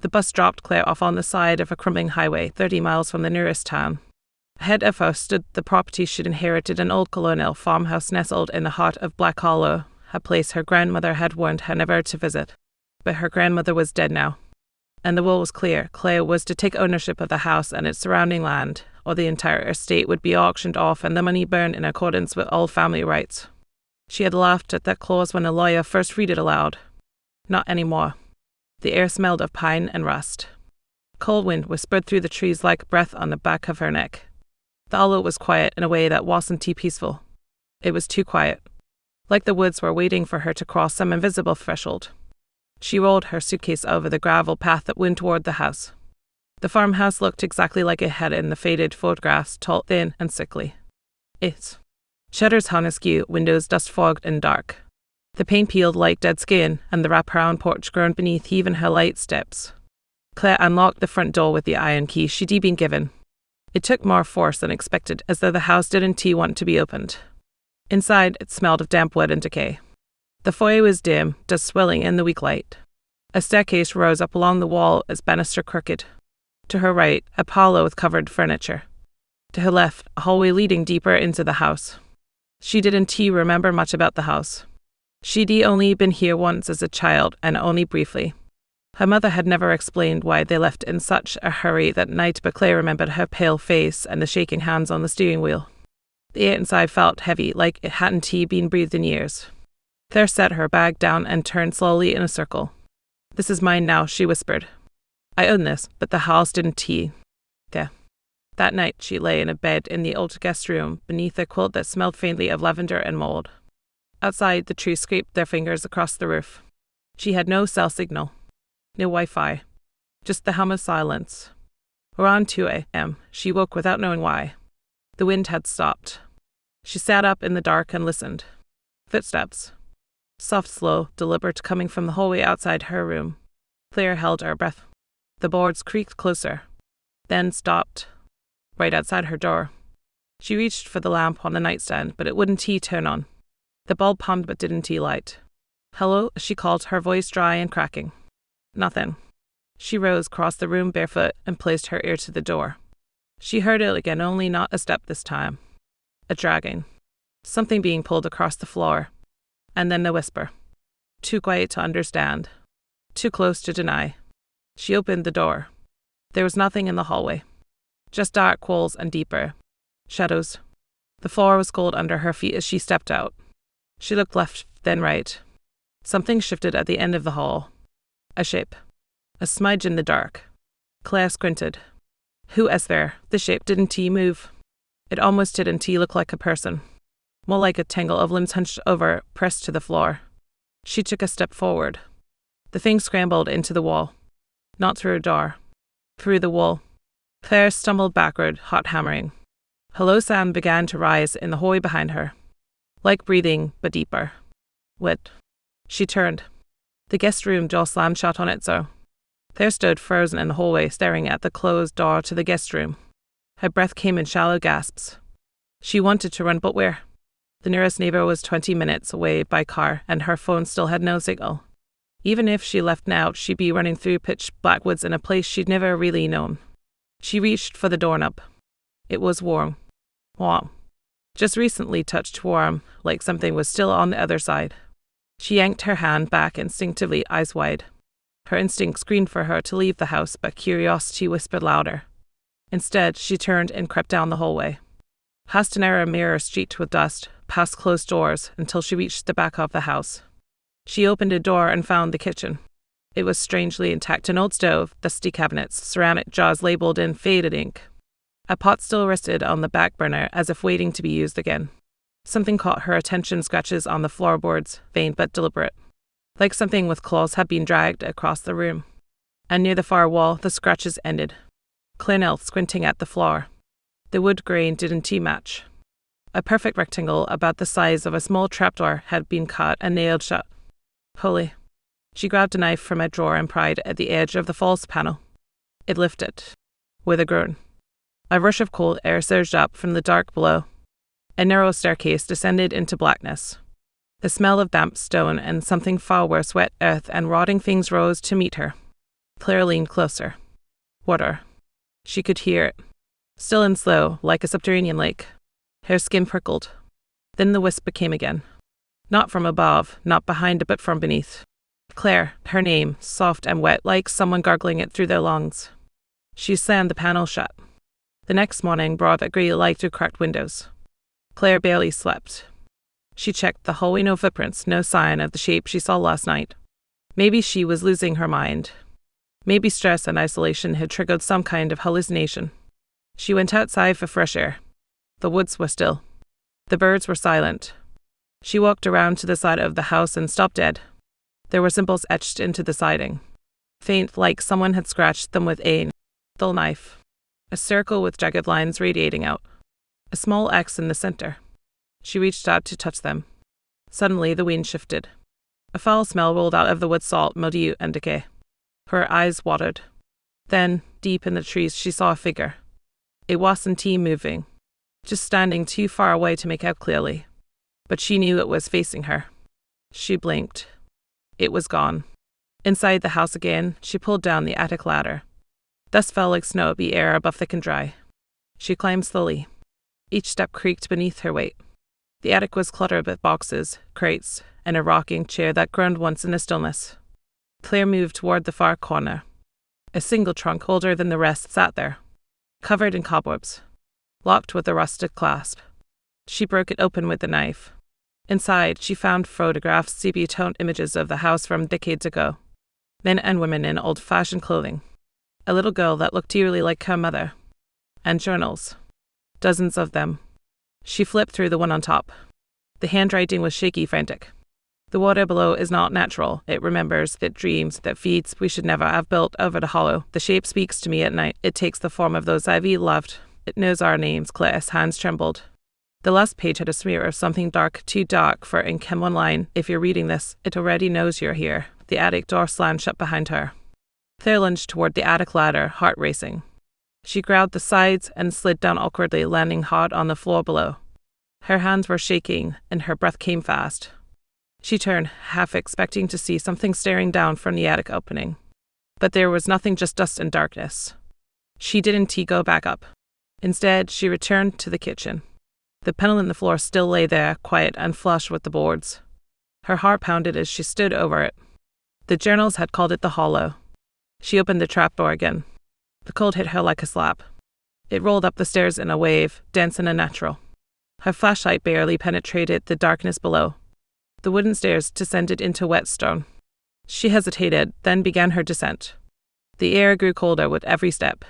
The bus dropped Claire off on the side of a crumbling highway 30 miles from the nearest town. Ahead of her stood the property she'd inherited, an old colonial farmhouse nestled in the heart of Black Hollow, a place her grandmother had warned her never to visit. But her grandmother was dead now. And the will was clear. Claire was to take ownership of the house and its surrounding land, or the entire estate would be auctioned off and the money burned in accordance with all family rights. She had laughed at that clause when a lawyer first read it aloud. Not anymore. The air smelled of pine and rust. Cold wind whispered through the trees like breath on the back of her neck. The hollow was quiet in a way that wasn't too peaceful. It was too quiet. Like the woods were waiting for her to cross some invisible threshold. She rolled her suitcase over the gravel path that went toward the house. The farmhouse looked exactly like it had in the faded photographs, tall, thin, and sickly. Its shutters hung askew, windows dust-fogged and dark. The paint peeled like dead skin, and the wraparound porch groaned beneath even her light steps. Claire unlocked the front door with the iron key she'd been given. It took more force than expected, as though the house didn't want to be opened. Inside, it smelled of damp wood and decay. The foyer was dim, dust swelling in the weak light. A staircase rose up along the wall, its banister crooked. To her right, a parlour with covered furniture. To her left, a hallway leading deeper into the house. She didn't remember much about the house. She'd only been here once as a child, and only briefly. Her mother had never explained why they left in such a hurry that night, but Claire remembered her pale face and the shaking hands on the steering wheel. The air inside felt heavy, like it hadn't been breathed in years. Claire set her bag down and turned slowly in a circle. "This is mine now," she whispered. "I own this, but the house didn't There." That night she lay in a bed in the old guest room, beneath a quilt that smelled faintly of lavender and mold. Outside, the trees scraped their fingers across the roof. She had no cell signal. No Wi-Fi. Just the hum of silence. Around 2 a.m., she woke without knowing why. The wind had stopped. She sat up in the dark and listened. Footsteps. Soft, slow, deliberate, coming from the hallway outside her room. Claire held her breath. The boards creaked closer, then stopped, right outside her door. She reached for the lamp on the nightstand, but it wouldn't turn on. The bulb hummed but didn't light. "Hello," she called, her voice dry and cracking. Nothing. She rose, crossed the room barefoot, and placed her ear to the door. She heard it again, only not a step this time. A dragging. Something being pulled across the floor. And then the whisper. Too quiet to understand. Too close to deny. She opened the door. There was nothing in the hallway. Just dark walls and deeper shadows. The floor was cold under her feet as she stepped out. She looked left, then right. Something shifted at the end of the hall. A shape. A smudge in the dark. Claire squinted. Who is there? The shape didn't move. It almost didn't look like a person. More like a tangle of limbs hunched over, pressed to the floor. She took a step forward. The thing scrambled into the wall. Not through a door. Through the wall. Claire stumbled backward, heart hammering. A low sound began to rise in the hallway behind her. Like breathing, but deeper. Wet. She turned. The guest room door slammed shut on its own. Claire stood frozen in the hallway, staring at the closed door to the guest room. Her breath came in shallow gasps. She wanted to run, but where? The nearest neighbor was 20 minutes away by car, and her phone still had no signal. Even if she left now, she'd be running through pitch black woods in a place she'd never really known. She reached for the doorknob. It was warm. Warm. Just recently touched warm, like something was still on the other side. She yanked her hand back instinctively, eyes wide. Her instinct screamed for her to leave the house, but curiosity whispered louder. Instead, she turned and crept down the hallway. Past an narrow mirror streaked with dust, past closed doors, until she reached the back of the house. She opened a door and found the kitchen. It was strangely intact, an old stove, dusty cabinets, ceramic jars labeled in faded ink. A pot still rested on the back burner as if waiting to be used again. Something caught her attention, scratches on the floorboards, faint but deliberate. Like something with claws had been dragged across the room. And near the far wall, the scratches ended. Claire knelt, squinting at the floor. The wood grain didn't match. A perfect rectangle about the size of a small trapdoor had been cut and nailed shut. Holy. She grabbed a knife from a drawer and pried at the edge of the false panel. It lifted. With a groan. A rush of cold air surged up from the dark below. A narrow staircase descended into blackness. The smell of damp stone and something far worse, wet earth and rotting things, rose to meet her. Claire leaned closer. Water. She could hear it. Still and slow, like a subterranean lake. Her skin prickled. Then the whisper came again. Not from above, not behind, but from beneath. Claire, her name, soft and wet, like someone gargling it through their lungs. She slammed the panel shut. The next morning brought a grey light through cracked windows. Claire barely slept. She checked the hallway, no footprints, no sign of the shape she saw last night. Maybe she was losing her mind. Maybe stress and isolation had triggered some kind of hallucination. She went outside for fresh air. The woods were still. The birds were silent. She walked around to the side of the house and stopped dead. There were symbols etched into the siding. Faint, like someone had scratched them with a dull knife. A circle with jagged lines radiating out. A small X in the center. She reached out to touch them. Suddenly the wind shifted. A foul smell rolled out of the wood, salt, mildew, and decay. Her eyes watered. Then, deep in the trees, she saw a figure. It wasn't moving. Just standing too far away to make out clearly. But she knew it was facing her. She blinked. It was gone. Inside the house again, she pulled down the attic ladder. Dust fell like snow, the air above thick and dry. She climbed slowly. Each step creaked beneath her weight. The attic was cluttered with boxes, crates, and a rocking chair that groaned once in the stillness. Claire moved toward the far corner. A single trunk, older than the rest, sat there, covered in cobwebs, locked with a rusted clasp. She broke it open with a knife. Inside, she found photographs, sepia-toned images of the house from decades ago. Men and women in old-fashioned clothing. A little girl that looked eerily like her mother. And journals. Dozens of them. She flipped through the one on top. The handwriting was shaky, frantic. The water below is not natural. It remembers, that dreams, that feeds we should never have built over the hollow. The shape speaks to me at night. It takes the form of those I've loved. It knows our names. Claire's hands trembled. The last page had a smear of something dark, too dark for ink, and one line. If you're reading this, it already knows you're here. The attic door slammed shut behind her. Claire lunged toward the attic ladder, heart racing. She grabbed the sides and slid down awkwardly, landing hard on the floor below. Her hands were shaking, and her breath came fast. She turned, half expecting to see something staring down from the attic opening. But there was nothing, just dust and darkness. She didn't go back up. Instead, she returned to the kitchen. The panel in the floor still lay there, quiet and flush with the boards. Her heart pounded as she stood over it. The journals had called it the hollow. She opened the trapdoor again. The cold hit her like a slap. It rolled up the stairs in a wave, dense and unnatural. Her flashlight barely penetrated the darkness below. The wooden stairs descended into wet stone. She hesitated, then began her descent. The air grew colder with every step.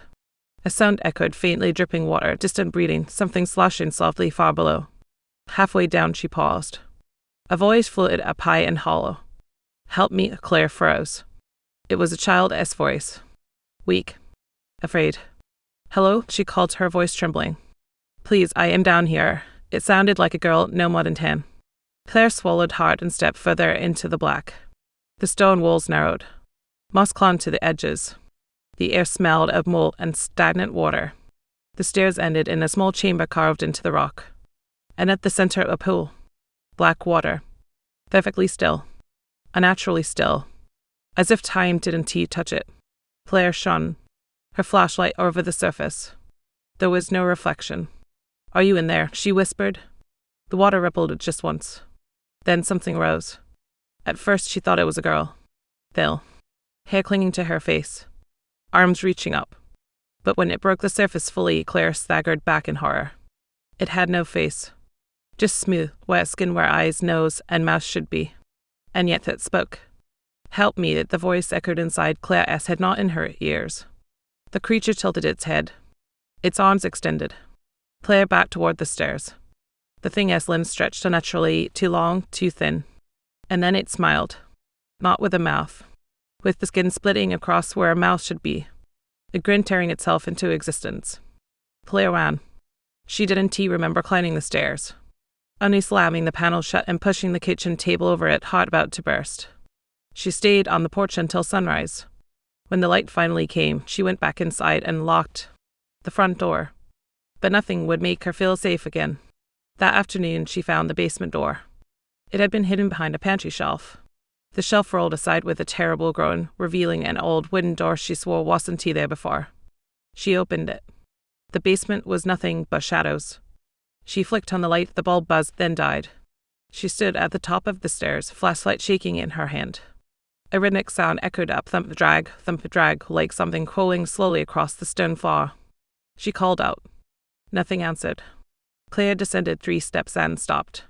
A sound echoed, faintly dripping water, distant breathing, something sloshing softly far below. Halfway down she paused. A voice floated up high and hollow. "Help me," Claire froze. It was a child's voice. Weak. Afraid. "Hello?" she called, her voice trembling. "Please, I am down here." It sounded like a girl, no more than 10. Claire swallowed hard and stepped further into the black. The stone walls narrowed. Moss clung to the edges. The air smelled of mold and stagnant water. The stairs ended in a small chamber carved into the rock. And at the center, a pool. Black water. Perfectly still. Unnaturally still. As if time didn't touch it. Claire shone her flashlight over the surface. There was no reflection. "Are you in there?" she whispered. The water rippled just once. Then something rose. At first she thought it was a girl. Pale. Hair clinging to her face. Arms reaching up. But when it broke the surface fully, Claire staggered back in horror. It had no face. Just smooth, wet skin where eyes, nose, and mouth should be. And yet it spoke. "Help me," the voice echoed inside Claire's head, not in her ears. The creature tilted its head. Its arms extended. Claire backed toward the stairs. The thing's limbs stretched unnaturally, too long, too thin. And then it smiled. Not with a mouth. With the skin splitting across where a mouth should be. A grin tearing itself into existence. Claire ran. She didn't remember climbing the stairs. Only slamming the panel shut and pushing the kitchen table over it, heart about to burst. She stayed on the porch until sunrise. When the light finally came, she went back inside and locked the front door. But nothing would make her feel safe again. That afternoon, she found the basement door. It had been hidden behind a pantry shelf. The shelf rolled aside with a terrible groan, revealing an old wooden door she swore wasn't there before. She opened it. The basement was nothing but shadows. She flicked on the light, the bulb buzzed, then died. She stood at the top of the stairs, flashlight shaking in her hand. A rhythmic sound echoed up, thump drag, like something crawling slowly across the stone floor. She called out. Nothing answered. Claire descended 3 steps and stopped.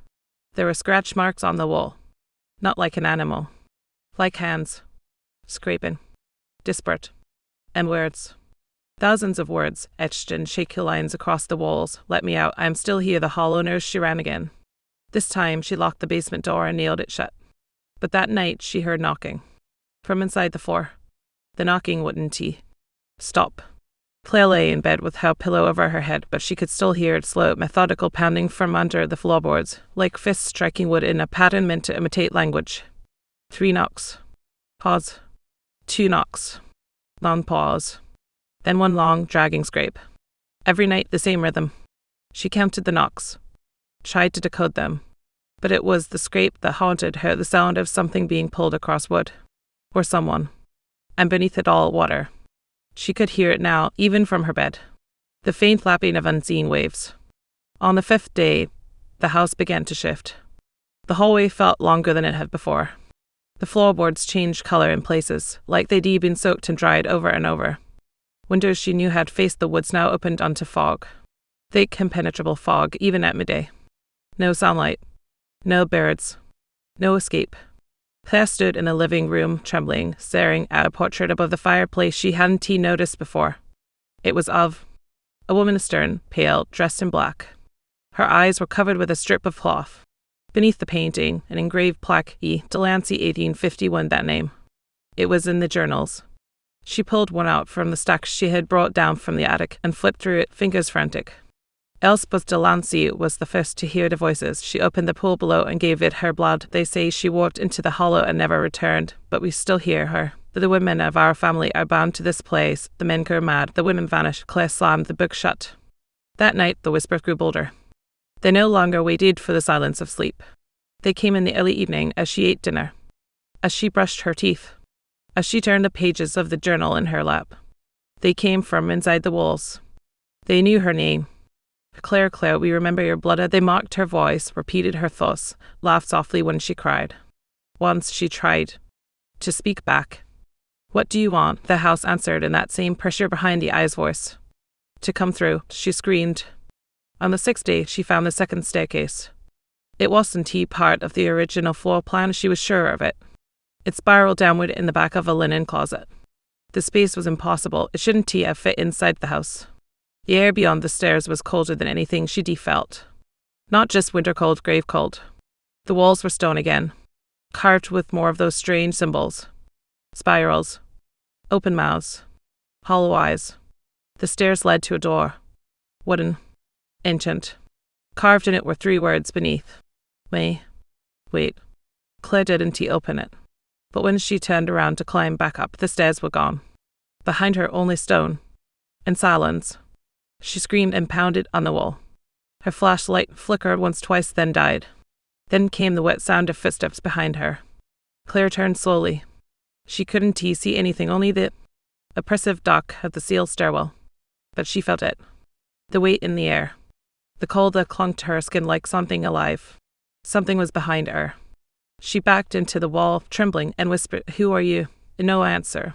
There were scratch marks on the wall. Not like an animal. Like hands. Scraping. Disparate. And words. Thousands of words, etched in shaky lines across the walls. Let me out, I am still here, the hollow nose. She ran again. This time she locked the basement door and nailed it shut. But that night she heard knocking. From inside the floor. The knocking wouldn't stop. Claire lay in bed with her pillow over her head, but she could still hear its slow, methodical pounding from under the floorboards, like fists striking wood in a pattern meant to imitate language. 3 knocks. Pause. 2 knocks. Long pause. Then 1 long, dragging scrape. Every night the same rhythm. She counted the knocks. Tried to decode them. But it was the scrape that haunted her, the sound of something being pulled across wood. Or someone. And beneath it all, water. She could hear it now, even from her bed. The faint lapping of unseen waves. On the 5th day, the house began to shift. The hallway felt longer than it had before. The floorboards changed color in places, like they'd been soaked and dried over and over. Windows she knew had faced the woods now opened onto fog. Thick, impenetrable fog, even at midday. No sunlight. No birds. No escape. Claire stood in the living room, trembling, staring at a portrait above the fireplace she hadn't noticed before. It was of a woman astern, pale, dressed in black. Her eyes were covered with a strip of cloth. Beneath the painting, an engraved plaque, E. Delancey 1851, that name. It was in the journals. She pulled one out from the stack she had brought down from the attic and flipped through it, fingers frantic. Elspeth Delancey was the first to hear the voices. She opened the pool below and gave it her blood. They say she walked into the hollow and never returned, but we still hear her. The women of our family are bound to this place. The men go mad. The women vanish. Claire slammed the book shut. That night, the whispers grew bolder. They no longer waited for the silence of sleep. They came in the early evening as she ate dinner, as she brushed her teeth, as she turned the pages of the journal in her lap. They came from inside the walls. They knew her name. Claire, Claire, we remember your blood. They mocked her voice, repeated her thoughts, laughed softly when she cried. Once she tried to speak back. What do you want? The house answered in that same pressure behind the eyes voice. To come through, she screamed. On the 6th day, she found the second staircase. It wasn't part of the original floor plan, she was sure of it. It spiraled downward in the back of a linen closet. The space was impossible. It shouldn't have fit inside the house. The air beyond the stairs was colder than anything she'd felt. Not just winter cold, grave cold. The walls were stone again, carved with more of those strange symbols. Spirals. Open mouths. Hollow eyes. The stairs led to a door. Wooden. Ancient. Carved in it were 3 words beneath. Wait. Claire didn't open it. But when she turned around to climb back up, the stairs were gone. Behind her only stone. And silence. She screamed and pounded on the wall. Her flashlight flickered once, twice, then died. Then came the wet sound of footsteps behind her. Claire turned slowly. She couldn't see anything, only the oppressive dark of the sealed stairwell. But she felt it. The weight in the air. The cold that clung to her skin like something alive. Something was behind her. She backed into the wall, trembling, and whispered, "Who are you?" No answer.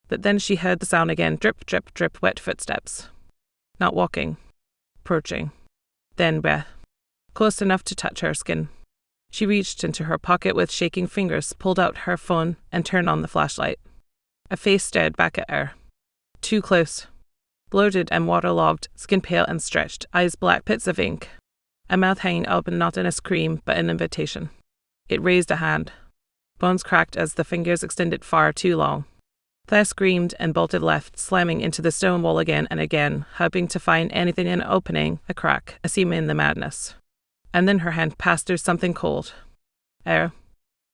But then she heard the sound again, drip, drip, drip, wet footsteps. Not walking. Approaching. Then breath. Close enough to touch her skin. She reached into her pocket with shaking fingers, pulled out her phone, and turned on the flashlight. A face stared back at her. Too close. Bloated and waterlogged, skin pale and stretched, eyes black pits of ink. A mouth hanging open, not in a scream, but an invitation. It raised a hand. Bones cracked as the fingers extended far too long. Claire screamed and bolted left, slamming into the stone wall again and again, hoping to find anything in an opening, a crack, a seam in the madness. And then her hand passed through something cold. Air.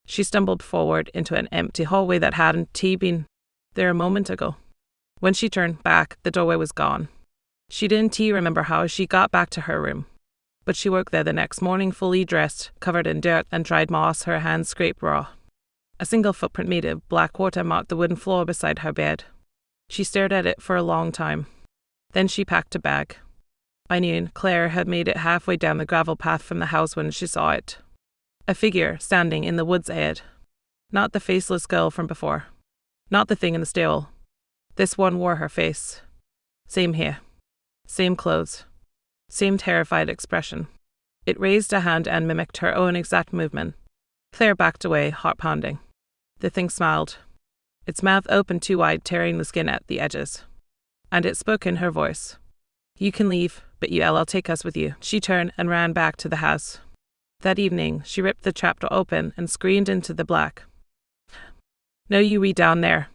She stumbled forward into an empty hallway that hadn't been there a moment ago. When she turned back, the doorway was gone. She didn't remember how she got back to her room. But she woke there the next morning fully dressed, covered in dirt and dried moss, her hands scraped raw. A single footprint made of black water marked the wooden floor beside her bed. She stared at it for a long time. Then she packed a bag. By noon, Claire had made it halfway down the gravel path from the house when she saw it. A figure standing in the woods ahead. Not the faceless girl from before. Not the thing in the stable. This one wore her face. Same hair. Same clothes. Same terrified expression. It raised a hand and mimicked her own exact movement. Claire backed away, heart pounding. The thing smiled. Its mouth opened too wide, tearing the skin at the edges. And it spoke in her voice. You can leave, but you'll take us with you. She turned and ran back to the house. That evening, she ripped the trapdoor open and screamed into the black. No, you read down there.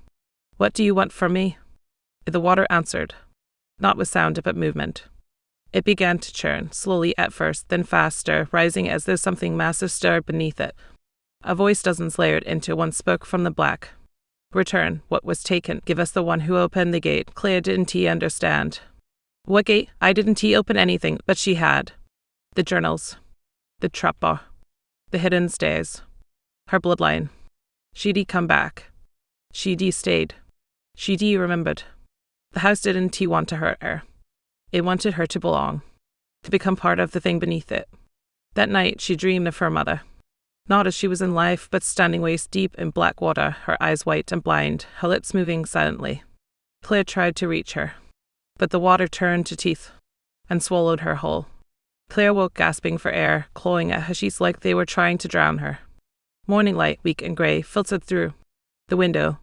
What do you want from me? The water answered, not with sound but movement. It began to churn, slowly at first, then faster, rising as though something massive stirred beneath it. A voice dozens layered into one spoke from the black. Return what was taken. Give us the one who opened the gate. Claire didn't understand. What gate? I didn't open anything, but she had. The journals. The trapdoor. The hidden stairs. Her bloodline. She'd come back. She'd stayed. She'd remembered. The house didn't want to hurt her. It wanted her to belong. To become part of the thing beneath it. That night she dreamed of her mother. Not as she was in life, but standing waist deep in black water, her eyes white and blind, her lips moving silently. Claire tried to reach her, but the water turned to teeth and swallowed her whole. Claire woke gasping for air, clawing at her sheets like they were trying to drown her. Morning light, weak and grey, filtered through the window.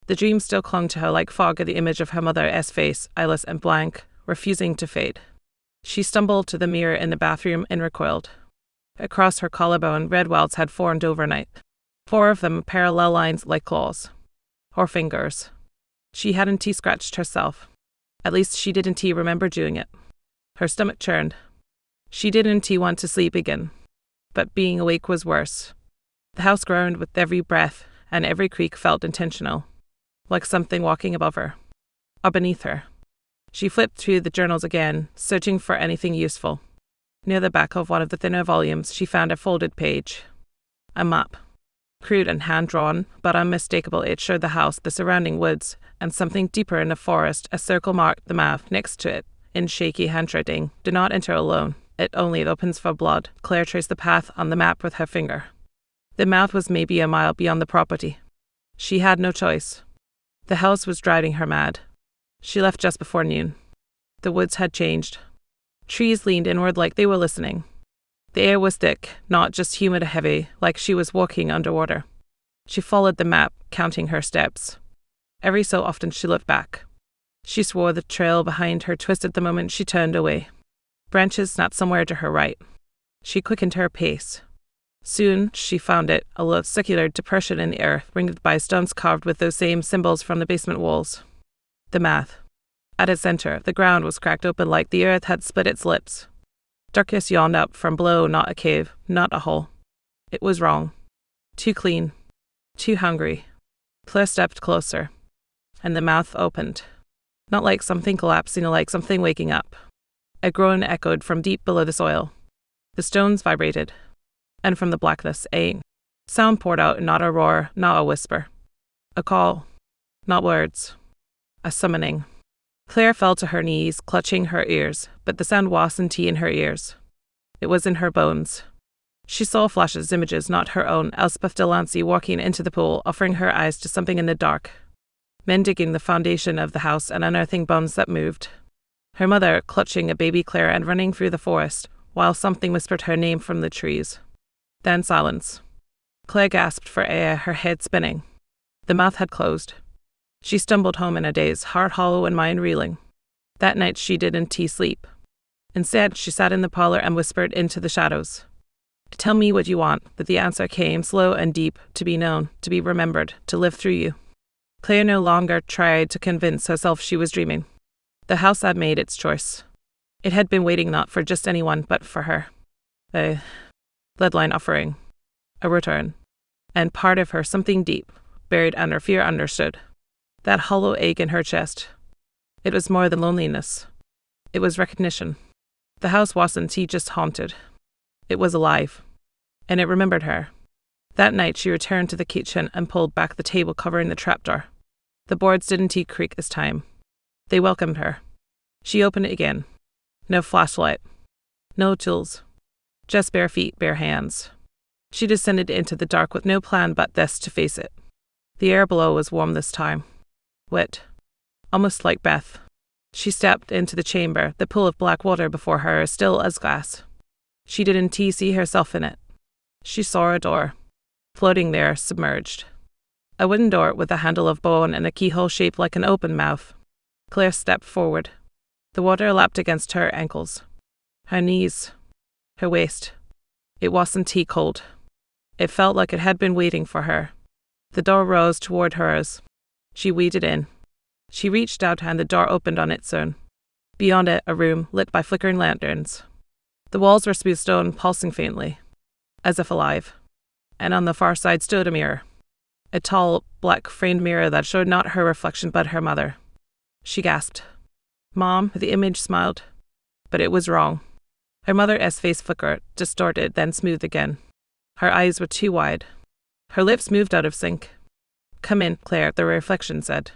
The dream still clung to her like fog at the image of her mother's face, eyeless and blank, refusing to fade. She stumbled to the mirror in the bathroom and recoiled. Across her collarbone, red welts had formed overnight. 4 of them parallel lines like claws. Or fingers. She hadn't scratched herself. At least she didn't remember doing it. Her stomach churned. She didn't want to sleep again. But being awake was worse. The house groaned with every breath, and every creak felt intentional. Like something walking above her. Or beneath her. She flipped through the journals again, searching for anything useful. Near the back of one of the thinner volumes, she found a folded page. A map. Crude and hand-drawn, but unmistakable, it showed the house, the surrounding woods, and something deeper in the forest. A circle marked the map. Next to it, in shaky handwriting, do not enter alone. It only opens for blood. Claire traced the path on the map with her finger. The mouth was maybe a mile beyond the property. She had no choice. The house was driving her mad. She left just before noon. The woods had changed. Trees leaned inward like they were listening. The air was thick, not just humid and heavy, like she was walking underwater. She followed the map, counting her steps. Every so often she looked back. She swore the trail behind her twisted the moment she turned away. Branches snapped somewhere to her right. She quickened her pace. Soon she found it, a low circular depression in the earth, ringed by stones carved with those same symbols from the basement walls. The math. At its center, the ground was cracked open like the earth had split its lips. Darkness yawned up from below, not a cave, not a hole. It was wrong. Too clean. Too hungry. Claire stepped closer, and the mouth opened. Not like something collapsing, like something waking up. A groan echoed from deep below the soil. The stones vibrated, and from the blackness, a sound poured out, not a roar, not a whisper. A call, not words. A summoning. Claire fell to her knees, clutching her ears, but the sound wasn't in her ears. It was in her bones. She saw flashes, images, not her own. Elspeth Delancey walking into the pool, offering her eyes to something in the dark. Men digging the foundation of the house and unearthing bones that moved. Her mother clutching a baby Claire and running through the forest, while something whispered her name from the trees. Then silence. Claire gasped for air, her head spinning. The mouth had closed. She stumbled home in a daze, heart hollow and mind reeling. That night she didn't sleep. Instead, she sat in the parlor and whispered into the shadows. Tell me what you want, but the answer came, slow and deep, to be known, to be remembered, to live through you. Claire no longer tried to convince herself she was dreaming. The house had made its choice. It had been waiting not for just anyone, but for her. A bloodline offering. A return. And part of her, something deep, buried under fear, understood. That hollow ache in her chest. It was more than loneliness. It was recognition. The house wasn't just haunted. It was alive. And it remembered her. That night she returned to the kitchen and pulled back the table covering the trapdoor. The boards didn't creak this time. They welcomed her. She opened it again. No flashlight. No tools. Just bare feet, bare hands. She descended into the dark with no plan but this to face it. The air below was warm this time. Wet. Almost like Beth. She stepped into the chamber, the pool of black water before her as still as glass. She didn't see herself in it. She saw a door, floating there, submerged. A wooden door with a handle of bone and a keyhole shaped like an open mouth. Claire stepped forward. The water lapped against her ankles, her knees, her waist. It wasn't cold. It felt like it had been waiting for her. The door rose toward hers. She waded in. She reached out and the door opened on its own. Beyond it, a room lit by flickering lanterns. The walls were smooth stone, pulsing faintly, as if alive. And on the far side stood a mirror. A tall, black-framed mirror that showed not her reflection but her mother. She gasped. "Mom," the image smiled. But it was wrong. Her mother's face flickered, distorted, then smooth again. Her eyes were too wide. Her lips moved out of sync. "Come in, Claire," the reflection said.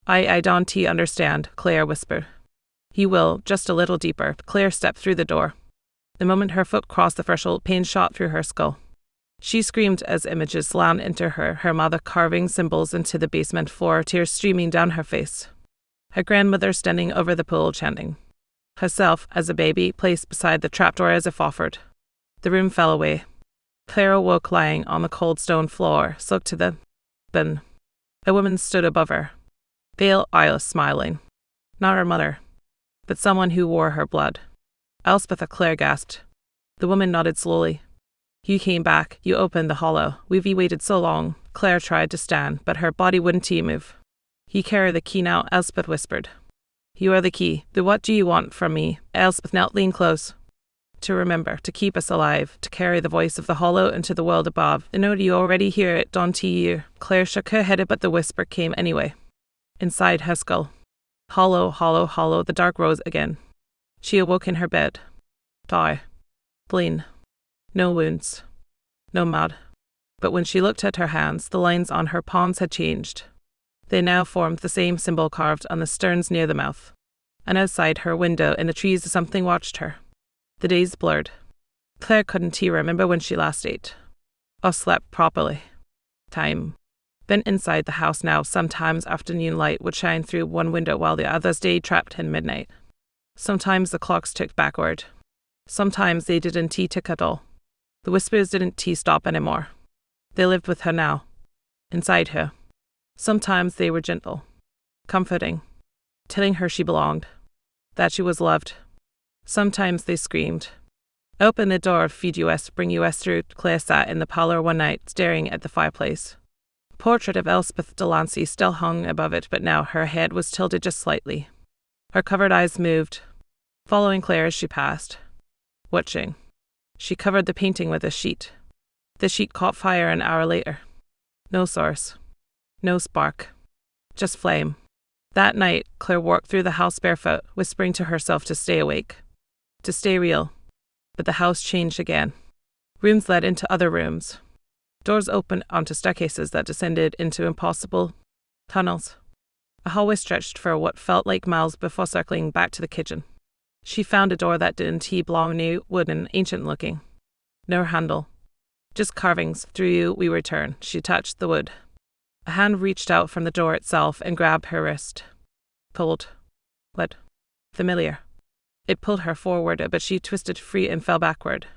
I don't understand," Claire whispered. "You will, just a little deeper." Claire stepped through the door. The moment her foot crossed the threshold, pain shot through her skull. She screamed as images slammed into her mother carving symbols into the basement floor, tears streaming down her face. Her grandmother standing over the pool chanting. Herself, as a baby, placed beside the trapdoor as if offered. The room fell away. Claire awoke lying on the cold stone floor, soaked to the bone. A woman stood above her, pale, eyeless, smiling. Not her mother, but someone who wore her blood. Elspeth, Claire gasped. The woman nodded slowly. "You came back. You opened the hollow. We've waited so long." Claire tried to stand, but her body wouldn't move. "You carry the key now," Elspeth whispered. "You are the key. But what do you want from me?" Elspeth knelt lean close. "To remember, to keep us alive, to carry the voice of the hollow into the world above. I know you already hear it, don't you?" Claire shook her head, but the whisper came anyway. Inside her skull. Hollow, hollow, hollow, the dark rose again. She awoke in her bed. Die. Bleeding. No wounds. No mud. But when she looked at her hands, the lines on her palms had changed. They now formed the same symbol carved on the sterns near the mouth. And outside her window in the trees something watched her. The days blurred. Claire couldn't remember when she last ate. Or slept properly. Time. Then inside the house now, sometimes afternoon light would shine through one window while the others stayed trapped in midnight. Sometimes the clocks ticked backward. Sometimes they didn't tick at all. The whispers didn't stop anymore. They lived with her now. Inside her. Sometimes they were gentle. Comforting. Telling her she belonged. That she was loved. Sometimes they screamed. "Open the door, feed us, bring us through." Claire sat in the parlour one night, staring at the fireplace. Portrait of Elspeth Delancey still hung above it, but now her head was tilted just slightly. Her covered eyes moved, following Claire as she passed. Watching. She covered the painting with a sheet. The sheet caught fire an hour later. No source. No spark. Just flame. That night, Claire walked through the house barefoot, whispering to herself to stay awake. To stay real. But the house changed again. Rooms led into other rooms. Doors opened onto staircases that descended into impossible tunnels. A hallway stretched for what felt like miles before circling back to the kitchen. She found a door that didn't belong, new, wooden, ancient-looking. No handle. Just carvings. Through we return. She touched the wood. A hand reached out from the door itself and grabbed her wrist. Pulled. What? Familiar. It pulled her forward, but she twisted free and fell backward.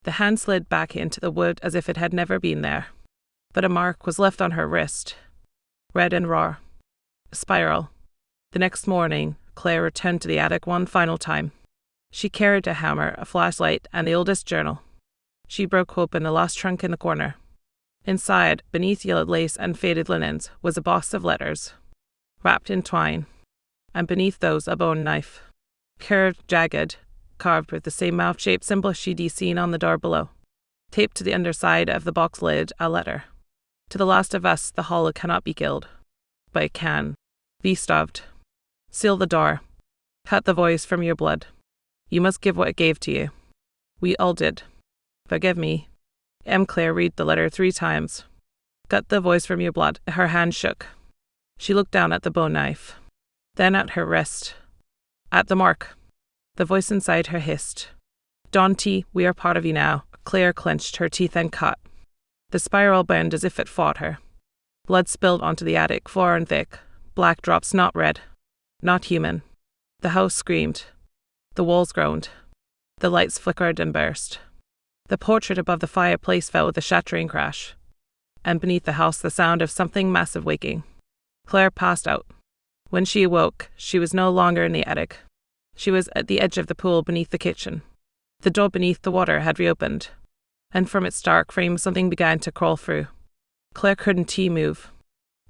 The hand slid back into the wood as if it had never been there. But a mark was left on her wrist. Red and raw. A spiral. The next morning, Claire returned to the attic one final time. She carried a hammer, a flashlight, and the oldest journal. She broke open the last trunk in the corner. Inside, beneath yellowed lace and faded linens, was a box of letters, wrapped in twine, and beneath those a bone knife. Curved, jagged, carved with the same mouth-shaped symbol she'd seen on the door below. Taped to the underside of the box lid, a letter. To the last of us, the hollow cannot be killed, but it can be starved. Seal the door. Cut the voice from your blood. You must give what it gave to you. We all did. Forgive me. Claire read the letter 3 times. Got the voice from your blood. Her hand shook. She looked down at the bone knife. Then at her wrist. At the mark. The voice inside her hissed. Dawn T, we are part of you now. Claire clenched her teeth and cut. The spiral bent as if it fought her. Blood spilled onto the attic, floor and thick. Black drops, not red. Not human. The house screamed. The walls groaned. The lights flickered and burst. The portrait above the fireplace fell with a shattering crash. And beneath the house the sound of something massive waking. Claire passed out. When she awoke, she was no longer in the attic. She was at the edge of the pool beneath the kitchen. The door beneath the water had reopened, and from its dark frame something began to crawl through. Claire couldn't move.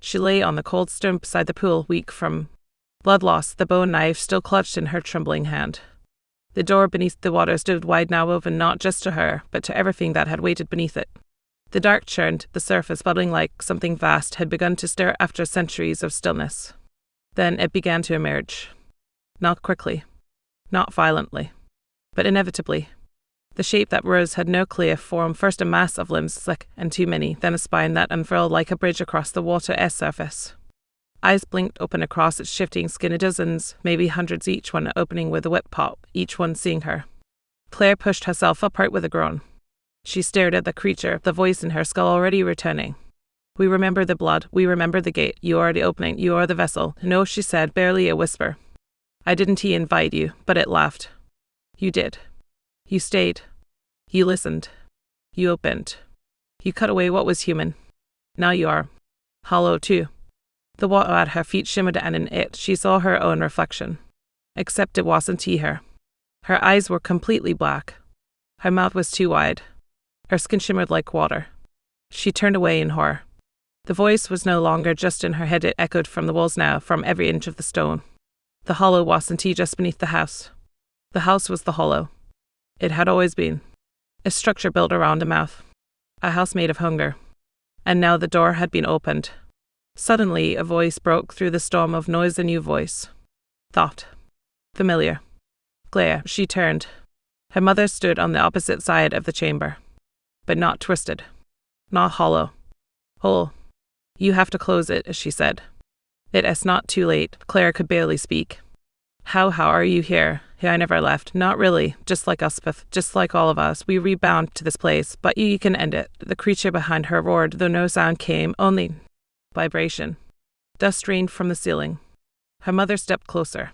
She lay on the cold stone beside the pool, weak from blood loss, the bone knife still clutched in her trembling hand. The door beneath the water stood wide now, open not just to her, but to everything that had waited beneath it. The dark churned, the surface bubbling like something vast had begun to stir after centuries of stillness. Then it began to emerge. Not quickly. Not violently. But inevitably. The shape that rose had no clear form, first a mass of limbs, slick and too many, then a spine that unfurled like a bridge across the water's surface. Eyes blinked open across its shifting skin, dozens, maybe hundreds each one opening with a whip pop, each one seeing her. Claire pushed herself upright with a groan. She stared at the creature, the voice in her skull already returning. We remember the blood, we remember the gate, you are the opening, you are the vessel. No, she said, barely a whisper. I didn't invite you, but it laughed. You did. You stayed. You listened. You opened. You cut away what was human. Now you are. Hollow too. The water at her feet shimmered, and in it she saw her own reflection. Except it wasn't her. Her eyes were completely black. Her mouth was too wide. Her skin shimmered like water. She turned away in horror. The voice was no longer just in her head, it echoed from the walls now, from every inch of the stone. The hollow wasn't just beneath the house. The house was the hollow. It had always been. A structure built around a mouth. A house made of hunger. And now the door had been opened. Suddenly a voice broke through the storm of noise, a new voice. Thought. Familiar. Claire, she turned. Her mother stood on the opposite side of the chamber. But not twisted. Not hollow. Whole. You have to close it, she said. It is not too late. Claire could barely speak. How are you here? I never left. Not really. Just like Uspeth. Just like all of us. We rebound to this place. But you can end it. The creature behind her roared, though no sound came, only vibration. Dust rained from the ceiling. Her mother stepped closer.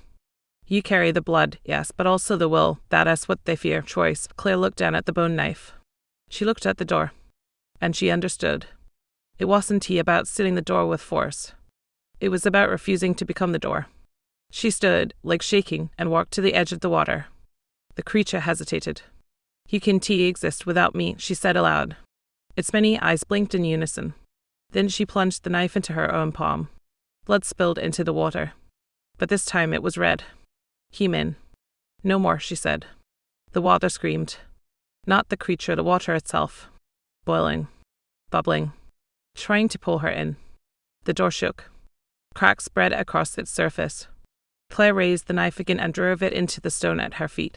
You carry the blood, yes, but also the will. That is what they fear. Choice. Claire looked down at the bone knife. She looked at the door. And she understood. It wasn't about sealing the door with force. It was about refusing to become the door. She stood, like shaking, and walked to the edge of the water. The creature hesitated. You can exist without me, she said aloud. Its many eyes blinked in unison. Then she plunged the knife into her own palm. Blood spilled into the water. But this time it was red. Human. No more, she said. The water screamed. Not the creature, the water itself. Boiling. Bubbling. Trying to pull her in. The door shook. Cracks spread across its surface. Claire raised the knife again and drove it into the stone at her feet.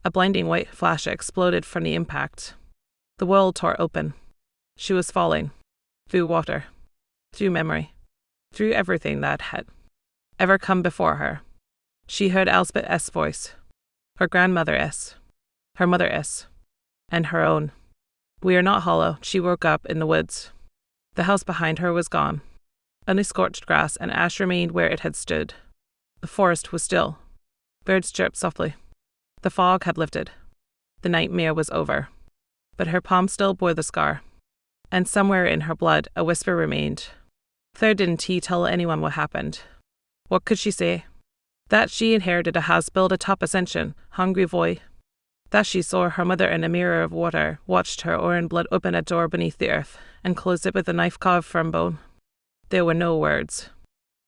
A blinding white flash exploded from the impact. The world tore open. She was falling. Through water. Through memory. Through everything that had ever come before her. She heard Elspeth's voice. Her grandmother's. Her mother's. And her own. We are not hollow. She woke up in the woods. The house behind her was gone. Only scorched grass and ash remained where it had stood. The forest was still. Birds chirped softly. The fog had lifted. The nightmare was over. But her palm still bore the scar. And somewhere in her blood a whisper remained. Claire didn't tell anyone what happened. What could she say? That she inherited a house built atop ascension, hungry void. That she saw her mother in a mirror of water, watched her own blood open a door beneath the earth, and close it with a knife carved from bone. There were no words.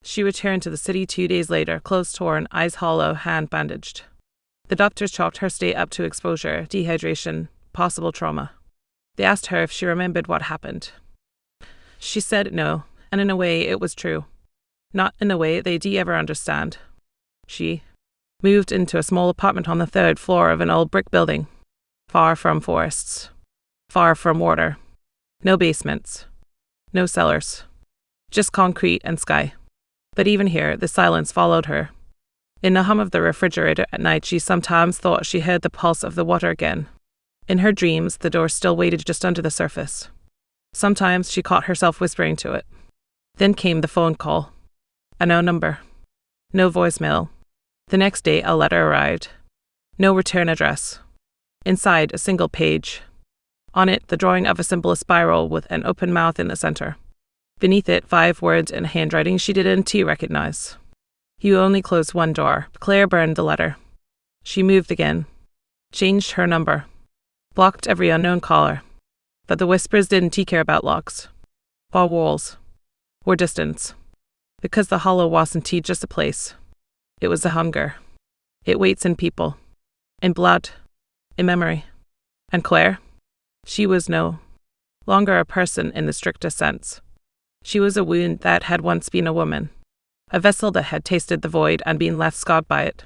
She returned to the city 2 days later, clothes torn, eyes hollow, hand bandaged. The doctors chalked her state up to exposure, dehydration, possible trauma. They asked her if she remembered what happened. She said no, and in a way it was true. Not in a way they'd ever understand. She moved into a small apartment on the 3rd floor of an old brick building, far from forests, far from water. No basements. No cellars. Just concrete and sky. But even here, the silence followed her. In the hum of the refrigerator at night, she sometimes thought she heard the pulse of the water again. In her dreams, the door still waited just under the surface. Sometimes she caught herself whispering to it. Then came the phone call. A no number. No voicemail. The next day, a letter arrived. No return address. Inside, a single page. On it, the drawing of a simple spiral with an open mouth in the center. Beneath it, 5 words in handwriting she didn't recognize. You only closed one door. Claire burned the letter. She moved again. Changed her number. Blocked every unknown caller. But the whispers didn't care about locks. Or walls. Or distance. Because the hollow wasn't just a place. It was a hunger. It waits in people. In blood. In memory. And Claire? She was no longer a person in the strictest sense. She was a wound that had once been a woman. A vessel that had tasted the void and been left scarred by it.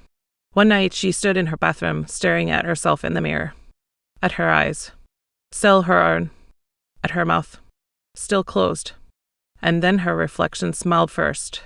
One night she stood in her bathroom, staring at herself in the mirror. At her eyes. Still her own. At her mouth. Still closed. And then her reflection smiled first.